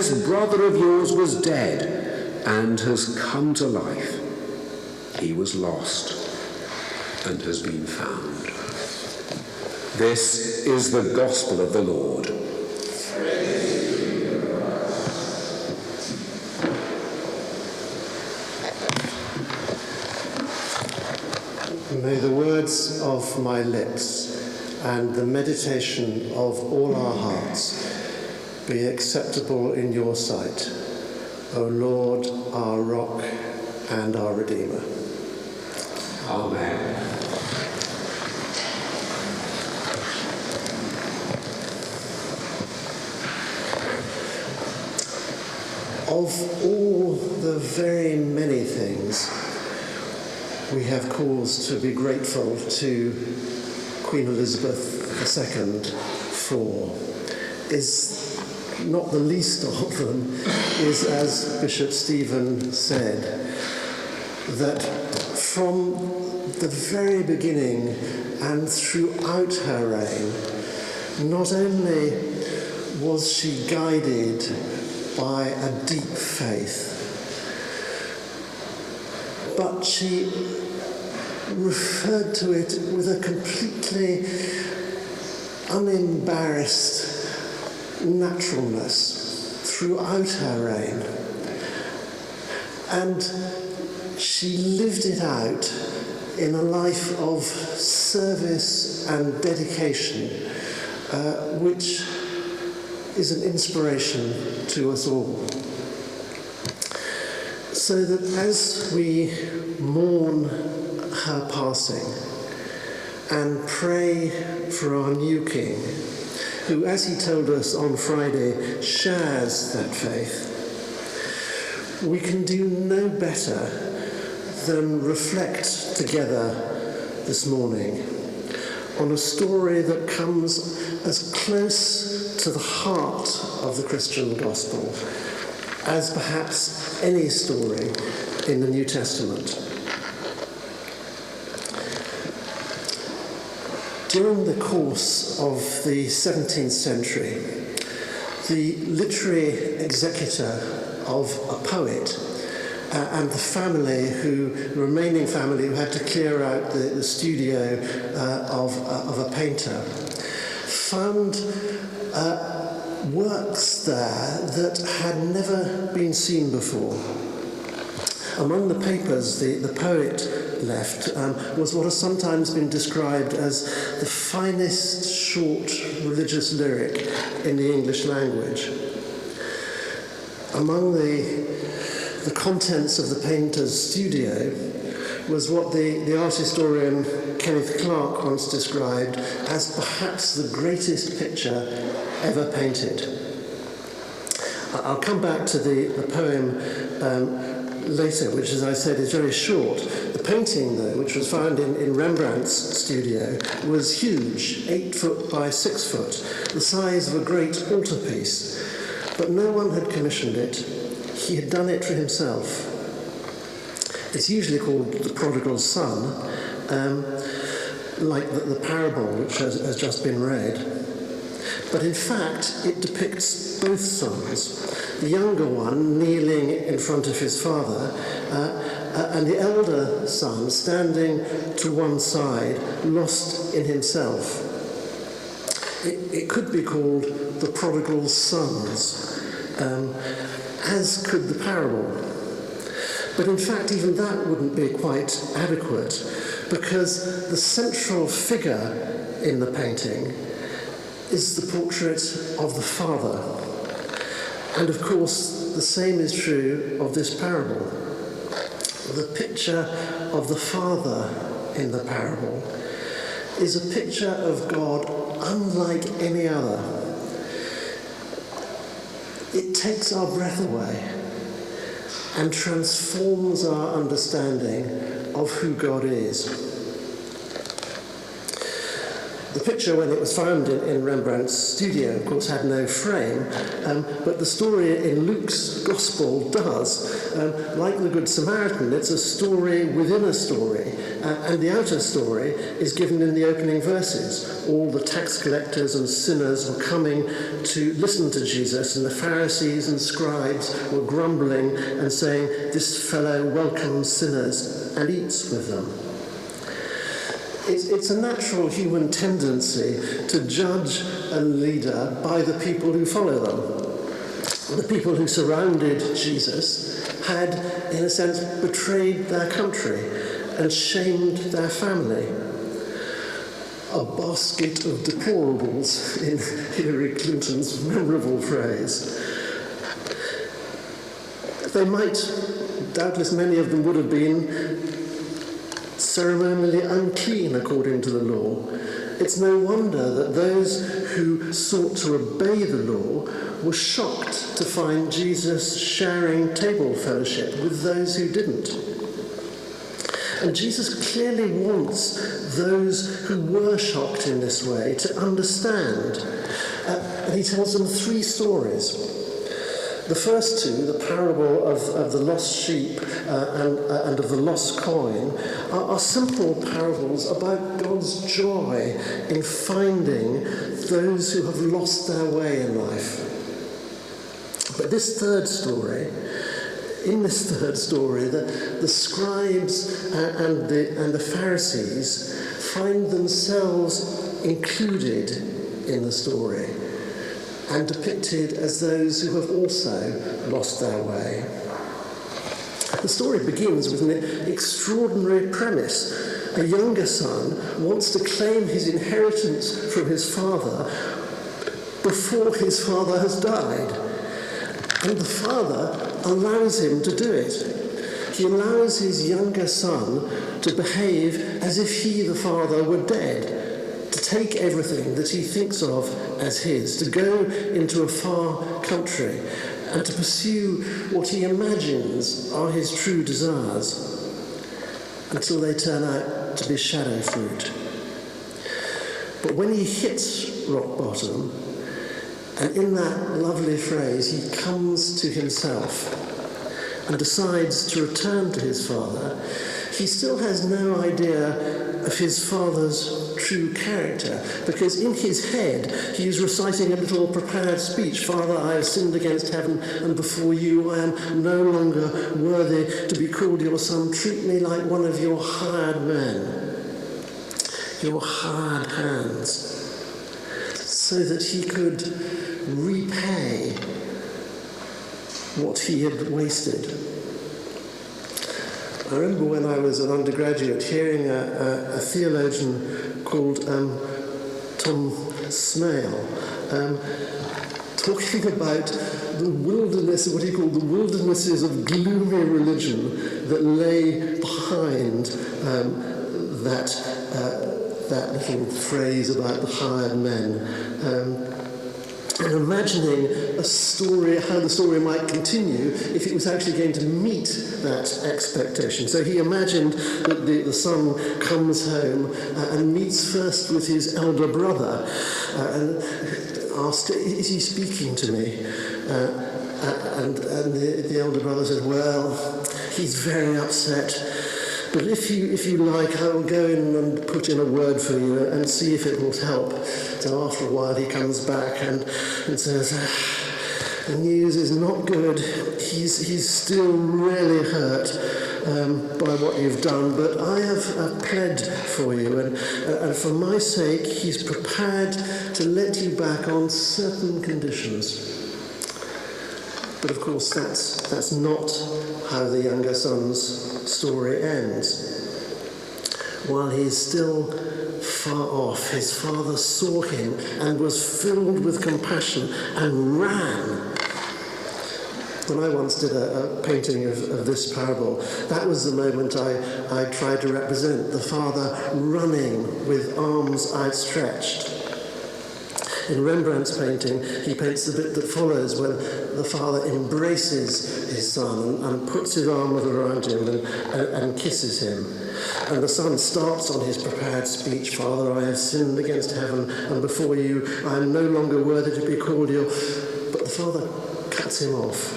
this brother of yours was dead and has come to life. He was lost and has been found. This is the gospel of the Lord. May the words of my lips and the meditation of all our hearts be acceptable in your sight, O Lord, our rock and our Redeemer. Amen. Of all the very many things we have cause to be grateful to Queen Elizabeth II for, is not the least of them, is, as Bishop Stephen said, that from the very beginning and throughout her reign, not only was she guided by a deep faith, but she referred to it with a completely unembarrassed naturalness throughout her reign. And she lived it out in a life of service and dedication, which is an inspiration to us all. So that as we mourn her passing and pray for our new King, who, as he told us on Friday, shares that faith, we can do no better than reflect together this morning on a story that comes as close to the heart of the Christian gospel as perhaps any story in the New Testament. During the course of the 17th century, the literary executor of a poet and the remaining family who had to clear out the studio of a painter, found works there that had never been seen before. Among the papers the poet left was what has sometimes been described as the finest short religious lyric in the English language. Among the contents of the painter's studio was what the art historian Kenneth Clark once described as perhaps the greatest picture ever painted. I'll come back to the poem later, which, as I said, is very short. The painting, though, which was found in Rembrandt's studio, was huge, 8 foot by 6 foot, the size of a great altarpiece. But no one had commissioned it. He had done it for himself. It's usually called the Prodigal Son, like the parable which has just been read. But in fact, it depicts both sons. The younger one kneeling in front of his father, and the elder son standing to one side, lost in himself. It could be called the Prodigal Sons, as could the parable. But in fact, even that wouldn't be quite adequate, because the central figure in the painting is the portrait of the father. And of course, the same is true of this parable. The picture of the father in the parable is a picture of God unlike any other. It takes our breath away and transforms our understanding of who God is. The picture, when it was found in Rembrandt's studio, of course, had no frame, but the story in Luke's Gospel does. Like the Good Samaritan, it's a story within a story, and the outer story is given in the opening verses. All the tax collectors and sinners were coming to listen to Jesus, and the Pharisees and scribes were grumbling and saying, "This fellow welcomes sinners and eats with them." It's a natural human tendency to judge a leader by the people who follow them. The people who surrounded Jesus had, in a sense, betrayed their country and shamed their family. A basket of deplorables, in Hillary Clinton's memorable phrase. They might, doubtless many of them would have been, ceremonially unclean according to the law. It's no wonder that those who sought to obey the law were shocked to find Jesus sharing table fellowship with those who didn't. And Jesus clearly wants those who were shocked in this way to understand. And he tells them 3 stories. The first 2, the parable of the lost sheep and of the lost coin, are simple parables about God's joy in finding those who have lost their way in life. But this third story, the scribes and the Pharisees find themselves included in the story and depicted as those who have also lost their way. The story begins with an extraordinary premise. A younger son wants to claim his inheritance from his father before his father has died. And the father allows him to do it. He allows his younger son to behave as if he, the father, were dead, to take everything that he thinks of as his, to go into a far country and to pursue what he imagines are his true desires until they turn out to be shadow fruit. But when he hits rock bottom, and in that lovely phrase, he comes to himself and decides to return to his father, he still has no idea of his father's true character, because in his head he is reciting a little prepared speech. "Father, I have sinned against heaven and before you. I am no longer worthy to be called your son. Treat me like one of your hired men, your hired hands," so that he could repay what he had wasted. I remember when I was an undergraduate hearing a theologian called Tom Smale talking about the wilderness, what he called the wildernesses of gloomy religion that lay behind that little phrase about the hired men. And imagining a story, how the story might continue if it was actually going to meet that expectation. So he imagined that the son comes home and meets first with his elder brother and asks, "Is he speaking to me?" And the elder brother said, "Well, he's very upset. But if you like, I will go in and put in a word for you and see if it will help." So after a while he comes back and says, "The news is not good. He's still really hurt by what you've done, but I have pled for you, and for my sake he's prepared to let you back on certain conditions." But of course that's not how the younger son's story ends. While he is still far off, his father saw him and was filled with compassion and ran. When I once did a painting of this parable, that was the moment I tried to represent, the father running with arms outstretched. In Rembrandt's painting, he paints the bit that follows when the father embraces his son and puts his arm around him and kisses him. And the son starts on his prepared speech, "Father, I have sinned against heaven and before you. I am no longer worthy to be called your..." But the father cuts him off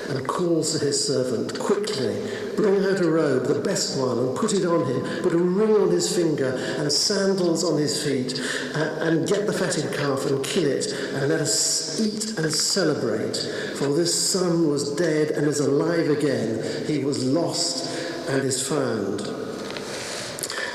and calls to his servant, "Quickly, bring out a robe, the best one, and put it on him. Put a ring on his finger and sandals on his feet, and get the fatted calf and kill it, and let us eat and celebrate. For this son was dead and is alive again. He was lost and is found."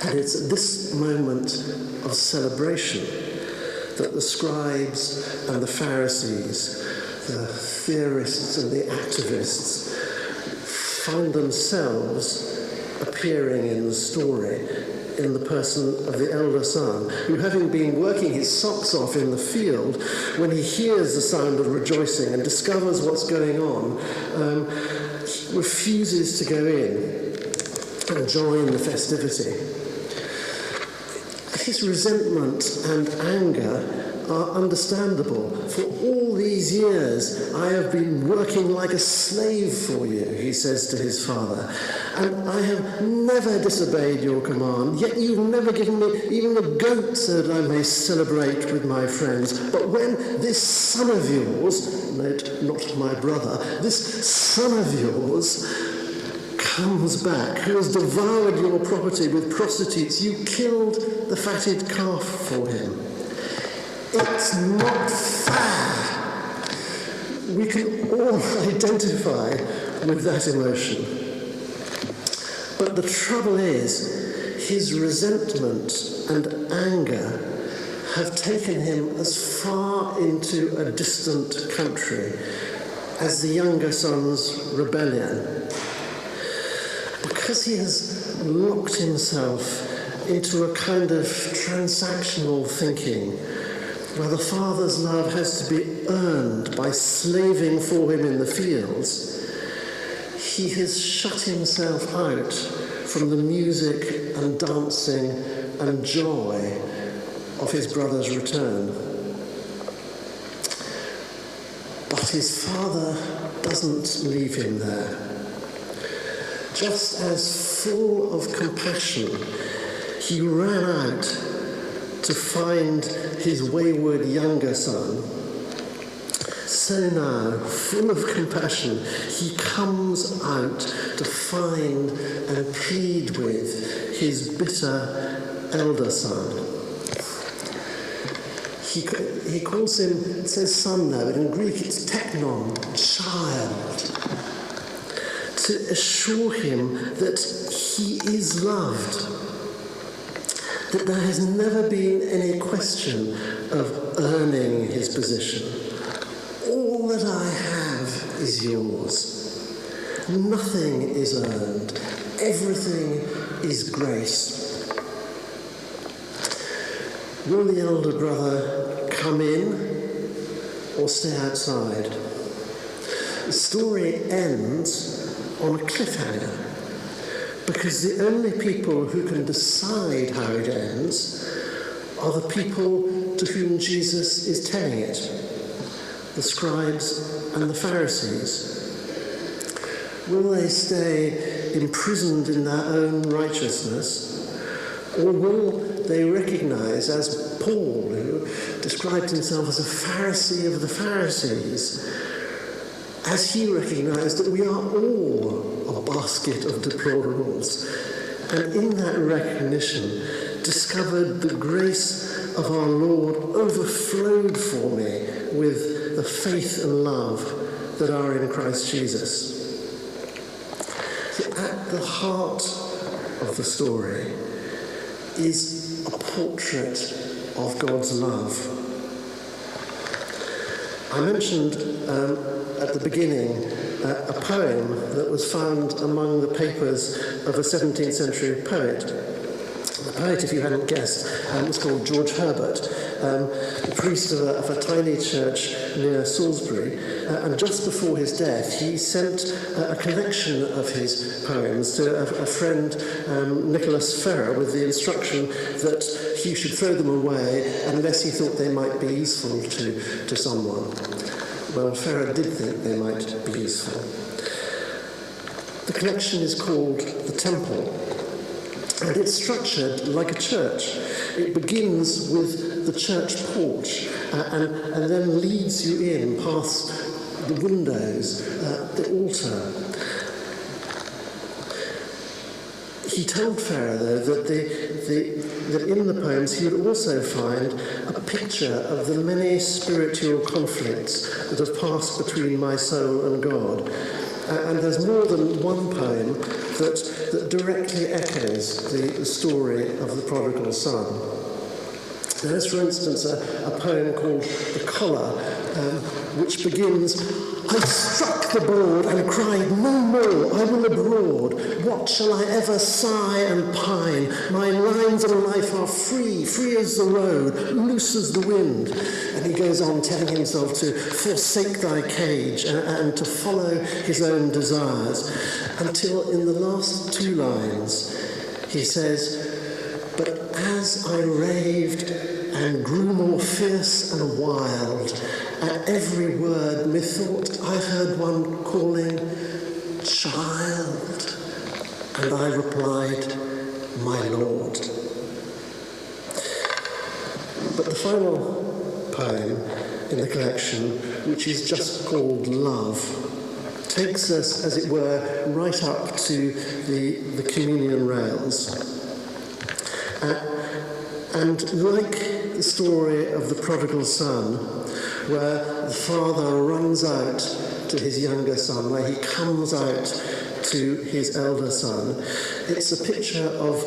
And it's at this moment of celebration that the scribes and the Pharisees, the theorists and the activists, find themselves appearing in the story in the person of the elder son, who, having been working his socks off in the field, when he hears the sound of rejoicing and discovers what's going on, refuses to go in and join the festivity. His resentment and anger are understandable. "For all these years I have been working like a slave for you," he says to his father, "and I have never disobeyed your command, yet you've never given me even a goat so that I may celebrate with my friends. But when this son of yours," note, not my brother, "this son of yours comes back, who has devoured your property with prostitutes, you killed the fatted calf for him." It's not fair. We can all identify with that emotion. But the trouble is, his resentment and anger have taken him as far into a distant country as the younger son's rebellion. Because he has locked himself into a kind of transactional thinking, where the father's love has to be earned by slaving for him in the fields, he has shut himself out from the music and dancing and joy of his brother's return. But his father doesn't leave him there. Just as full of compassion, he ran out to find his wayward younger son, so now, full of compassion, he comes out to find and plead with his bitter elder son. He calls him, it says son there, but in Greek it's teknon, child, to assure him that he is loved, that there has never been any question of earning his position. All that I have is yours. Nothing is earned. Everything is grace. Will the elder brother come in or stay outside? The story ends on a cliffhanger, because the only people who can decide how it ends are the people to whom Jesus is telling it, the scribes and the Pharisees. Will they stay imprisoned in their own righteousness, or will they recognize, as Paul, who described himself as a Pharisee of the Pharisees, as he recognized that we are all a basket of deplorables, and in that recognition discovered the grace of our Lord overflowed for me with the faith and love that are in Christ Jesus. At the heart of the story is a portrait of God's love. I mentioned at the beginning a poem that was found among the papers of a 17th century poet. The poet, if you hadn't guessed, was called George Herbert, the priest of a tiny church near Salisbury, and just before his death he sent a collection of his poems to a friend, Nicholas Ferrer, with the instruction that he should throw them away unless he thought they might be useful to someone. Well, Ferrer did think they might be useful. The collection is called The Temple, and it's structured like a church. It begins with the church porch and then leads you in past the windows, the altar. He told Ferrer, though, that in the poems he would also find a picture of the many spiritual conflicts that have passed between my soul and God. And there's more than one poem that directly echoes the story of the prodigal son. There's, for instance, a poem called The Collar, which begins, I struck the board and cried, no more, I will abroad. What shall I ever sigh and pine? My lines of life are free, free as the road, loose as the wind. And he goes on telling himself to forsake thy cage and to follow his own desires, until in the last two lines he says, but as I raved and grew more fierce and wild, at every word methought I heard one calling, child, and I replied, my Lord. But the final poem in the collection, which is just called Love, takes us, as it were, right up to the communion rails. And like the story of the prodigal son, where the father runs out to his younger son, where he comes out to his elder son, it's a picture of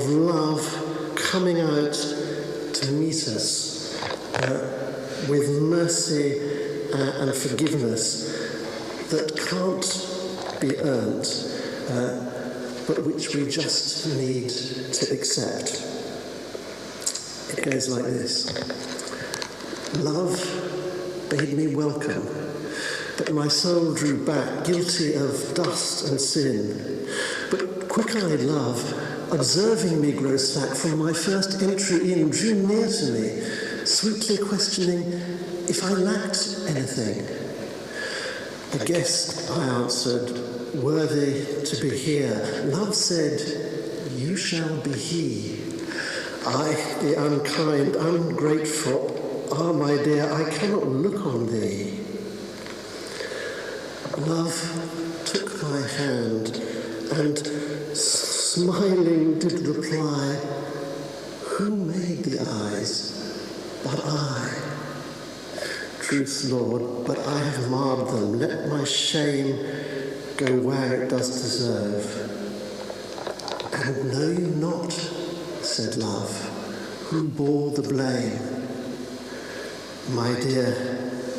love coming out to meet us with mercy and forgiveness that can't be earned, but which we just need to accept. It goes like this. Love bade me welcome, but my soul drew back, guilty of dust and sin. But quick-eyed love, observing me grow slack from my first entry in, drew near to me, sweetly questioning if I lacked anything. A guest, I answered, worthy to be here. Love said, you shall be he. I, the unkind, ungrateful, ah, my dear, I cannot look on thee. Love took my hand and smiling did reply, who made the eyes but I? Truth, Lord, but I have marred them. Let my shame go where it does deserve. And know you not, said love, who bore the blame? My dear,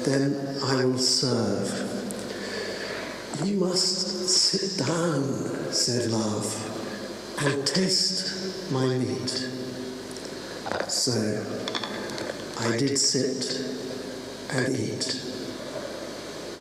then I will serve. You must sit down, said love, and taste my meat. So I did sit and eat.